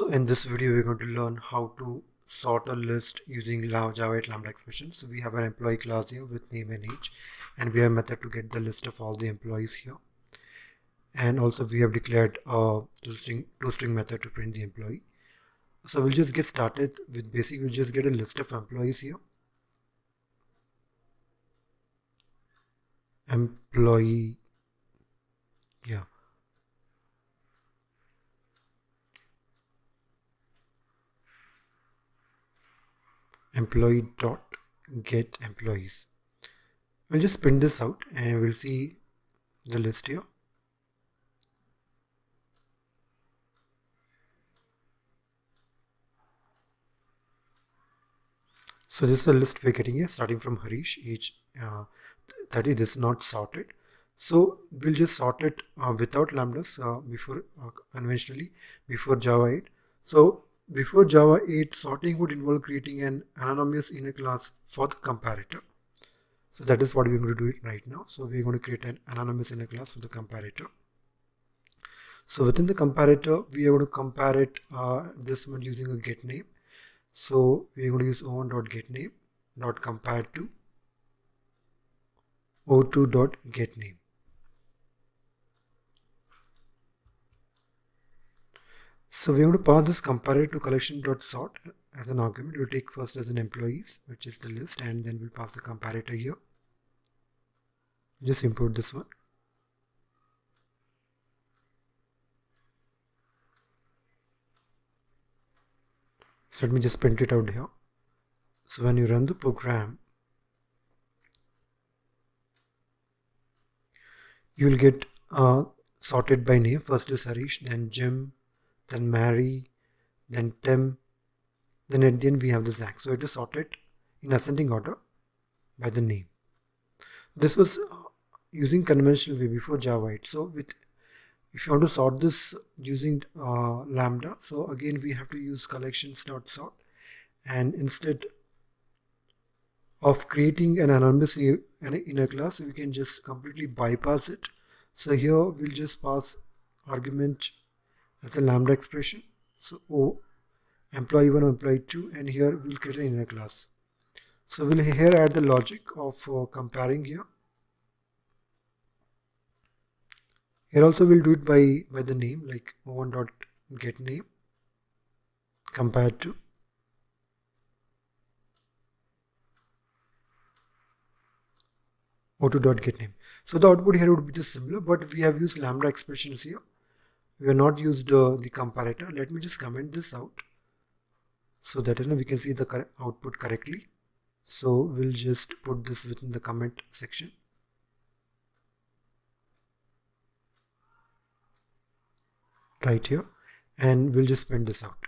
So in this video, we're going to learn how to sort a list using Java 8 Lambda expression. So we have an employee class here with name and age, and we have a method to get the list of all the employees here. And also we have declared a toString method to print the employee. So we'll just get started with basic. We'll just get a list of employees here. Employee, yeah. Employee.get employees. We'll just print this out and we'll see the list here. So this is a list we're getting here, starting from Harish, age 30. This is not sorted. So we'll just sort it without lambdas conventionally before Java 8. So before Java 8, sorting would involve creating an anonymous inner class for the comparator. So that is what we're going to do it right now. So we're going to create an anonymous inner class for the comparator. So within the comparator, we are going to compare it this one using a get name. So we are going to use o1.getName.compare to o2.getName. So we are going to pass this comparator to collection.sort as an argument. We'll take first as an employees, which is the list, and then we'll pass the comparator here. Just import this one. So let me just print it out here. So when you run the program, you will get sorted by name. First is Harish, then Jim, then Mary, then Tim, then at the end we have the Zach. So it is sorted in ascending order by the name. This was using conventional way before Java 8. So if you want to sort this using Lambda, so again we have to use collections.sort, and instead of creating an anonymous inner class, we can just completely bypass it. So here we'll just pass argument as a Lambda expression. So employee 1 or employee 2, and here we'll create an inner class. So we'll here add the logic of comparing here. Here also we'll do it by the name, like o1.getName compared to o2.getName. So the output here would be just similar, but we have used Lambda expressions here. We have not used the comparator. Let me just comment this out so that we can see the output correctly. So we'll just put this within the comment section. Right here, and we'll just print this out.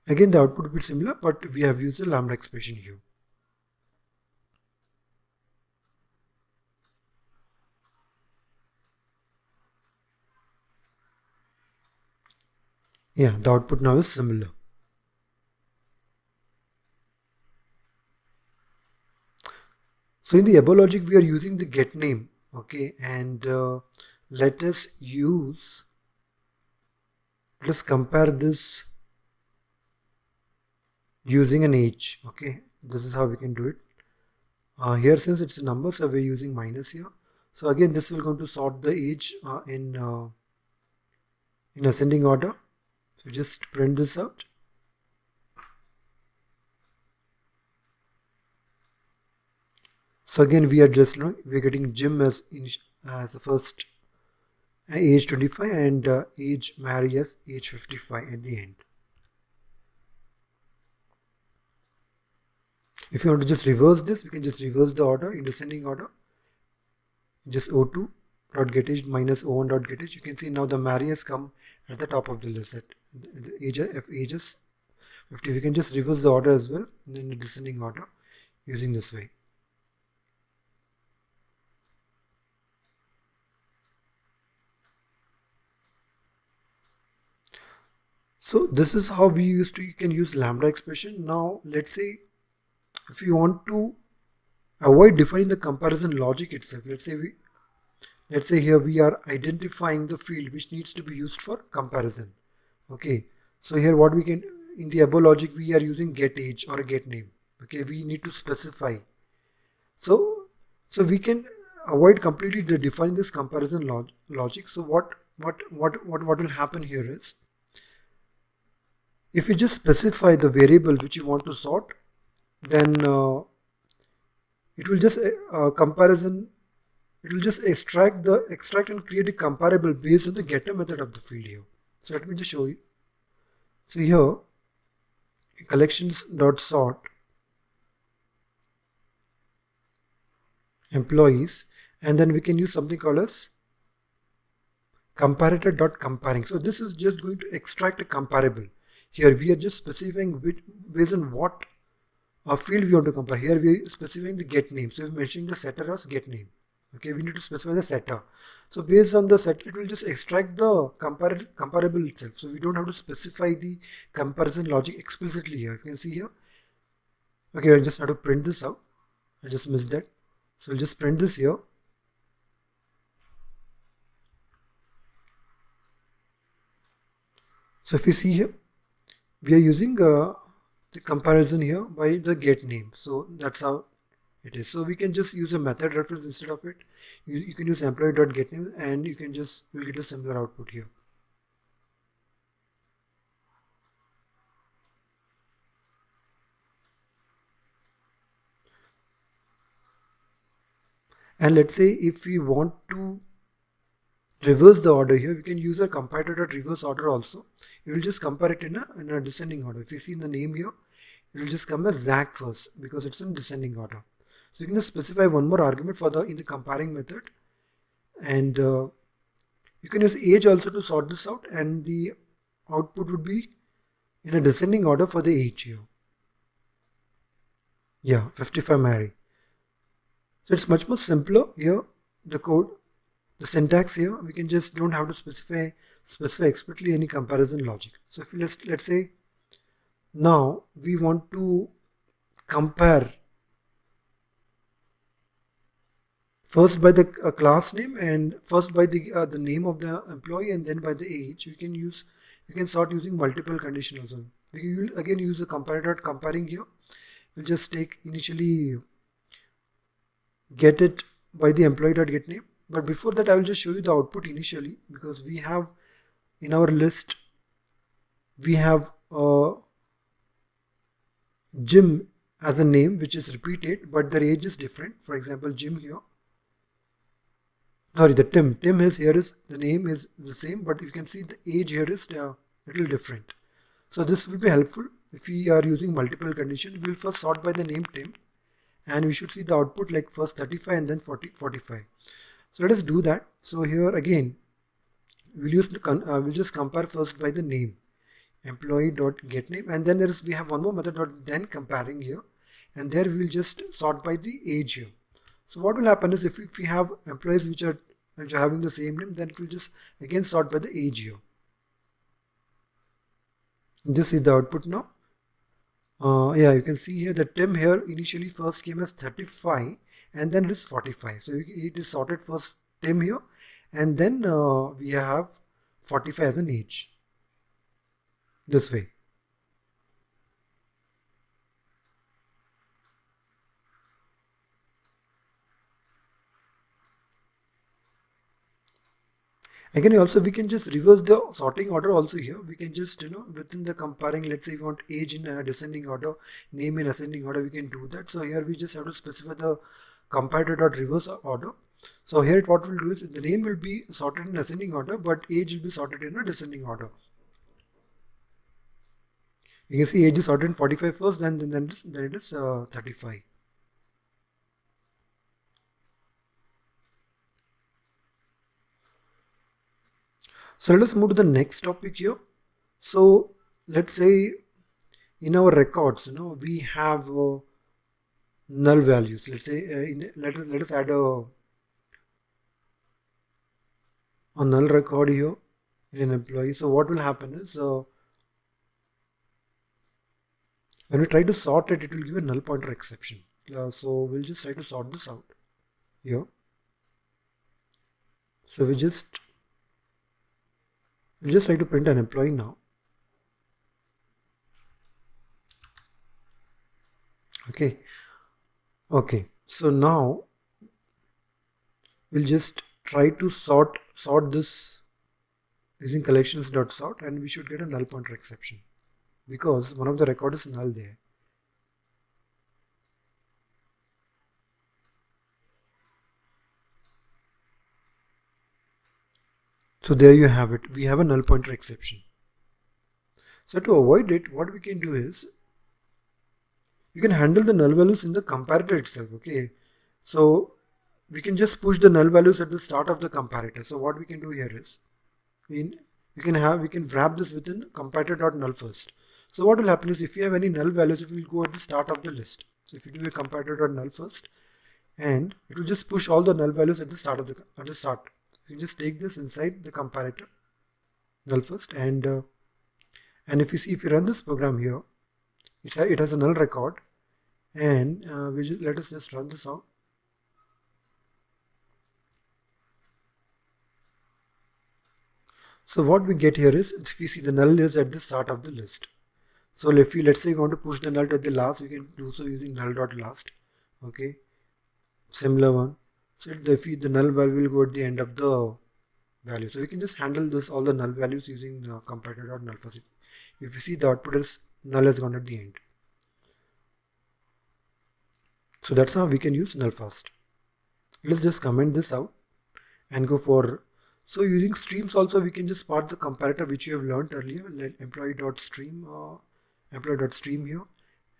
Again, the output will be similar, but we have used a Lambda expression here. Yeah, the output now is similar. So in the above logic, we are using the get name, okay, and let us compare this using an age. Okay, this is how we can do it. Here, since it's a number, so we're using minus here. So again, this will going to sort the age in ascending order. So just print this out. So again, we are just we're getting Jim as the first age 25, and age Mary as age 55 at the end. If you want to just reverse this, we can just reverse the order in descending order. Just o2.getAge minus o1.getAge. You can see now the Mary has come at the top of the list. That the age is 50. We can just reverse the order as well in the descending order using this way. So this is how you can use Lambda expression. Now let's say if you want to avoid defining the comparison logic itself, let's say let's say here we are identifying the field which needs to be used for comparison. Okay, so here what we can, in the above logic we are using get age or a get name. Okay, we need to specify. So we can avoid completely defining this comparison logic. So what will happen here is, if you just specify the variable which you want to sort, then it will just comparison. It will just extract and create a comparable based on the getter method of the field here. So let me just show you. So here, collections.sort employees, and then we can use something called as Comparator.comparing. So this is just going to extract a comparable. Here we are just specifying based on what field we want to compare. Here we are specifying the get name. So we're mentioning the setter as get name. Okay, we need to specify the setter. So based on the setter, it will just extract the comparable itself. So we don't have to specify the comparison logic explicitly here. You can see here. Okay, I just have to print this out. I just missed that. So we'll just print this here. So if you see here, we are using the comparison here by the get name. So that's how it is. So we can just use a method reference instead of it. You can use employee.getName and you can just, you'll get a similar output here. And let's say if we want to reverse the order here, we can use a comparator.reverse order also. It will just compare it in a descending order. If you see in the name here, it will just come as Zach first because it's in descending order. So you can just specify one more argument for in the comparing method, and you can use age also to sort this out, and the output would be in a descending order for the age here. Yeah, 55 Mary. So it's much more simpler here. The code, the syntax here, we can just don't have to specify explicitly any comparison logic. So if let's say now we want to compare first by the class name and first by the name of the employee and then by the age. We can sort using multiple conditionals. We will again use the comparator.comparing here. We'll just take initially get it by the employee.getName. But before that, I will just show you the output initially, because we have in our list, we have Jim as a name which is repeated, but their age is different. For example, Jim here. Sorry, the Tim. Tim is here is the name is the same, but you can see the age here is a little different. So this will be helpful if we are using multiple conditions. We'll first sort by the name Tim, and we should see the output like first 35 and then 45. So let us do that. So here again, we'll just compare first by the name, employee.getName, and then we have one more method thenComparing here, and there we will just sort by the age here. So what will happen is if we have employees which are having the same name, then it will just again sort by the age here. Just see the output now. Yeah, you can see here that Tim here initially first came as 35 and then it is 45. So it is sorted first Tim here, and then we have 45 as an age. This way. Again, also we can just reverse the sorting order also here. We can just, within the comparing, let's say if you want age in a descending order, name in ascending order, we can do that. So here we just have to specify the comparator.reverse order. So here what we'll do is the name will be sorted in ascending order, but age will be sorted in a descending order. You can see age is sorted in 45 first, then it is 35. So let us move to the next topic here. So let's say in our records, we have null values. Let's say let us add a null record here in an employee. So what will happen is when we try to sort it, it will give a null pointer exception. So we'll just try to sort this out here. So we just try to print an employee now. Okay. So now we'll just try to sort this using collections.sort, and we should get a null pointer exception because one of the record is null there. So there you have it. We have a null pointer exception. So to avoid it, what we can do is you can handle the null values in the comparator itself. Okay. So we can just push the null values at the start of the comparator. So what we can do here is we can wrap this within Comparator.nullFirst. So what will happen is if you have any null values, it will go at the start of the list. So if you do a Comparator.nullFirst, and it will just push all the null values at the start of the start. You just take this inside the comparator null first, and if you run this program here, it has a null record, and let us just run this out. So what we get here is, if we see the null is at the start of the list. So let's say you want to push the null to the last, we can do so using null.last. Okay, similar one. So the null value will go at the end of the value. So we can just handle all the null values using Comparator.nullFirst. If you see, the output is null has gone at the end. So that's how we can use null first. Let's just comment this out and go for. So using streams also, we can just part the comparator which you have learned earlier, like employee.stream here,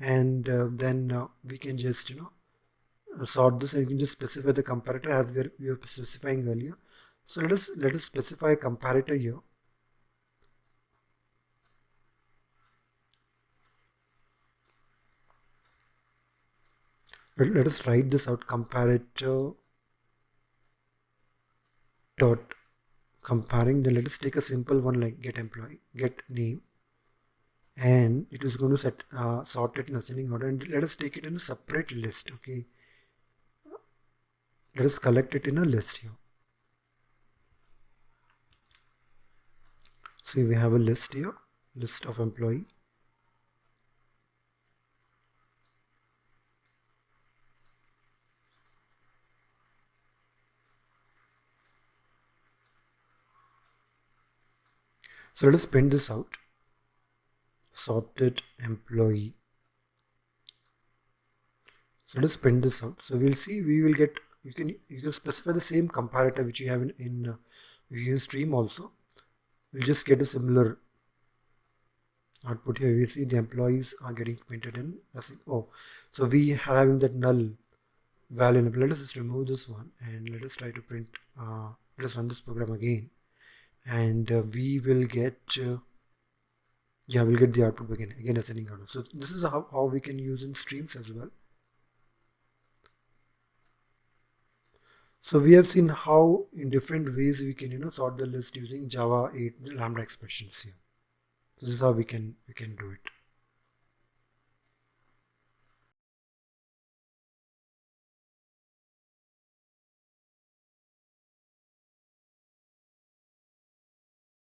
and then we can just sort this, and you can just specify the comparator as we were specifying earlier. So let us specify a comparator here. Let us write this out, comparator dot comparing. Then let us take a simple one like get employee, get name, and it is going to sort it in ascending order, and let us take it in a separate list. Okay, let us collect it in a list here. So we have a list here, list of employee. So let us print this out. Sorted employee. So let us print this out. So we'll see. We will get. You can specify the same comparator which you have in stream also. We'll just get a similar output here. We see the employees are getting printed in. So we are having that null value. Let us just remove this one and let us try to print. Let us run this program again, and we will get. We'll get the output again ascending order. So this is how we can use in streams as well. So we have seen how in different ways we can sort the list using Java 8 Lambda expressions here. So this is how we can do it.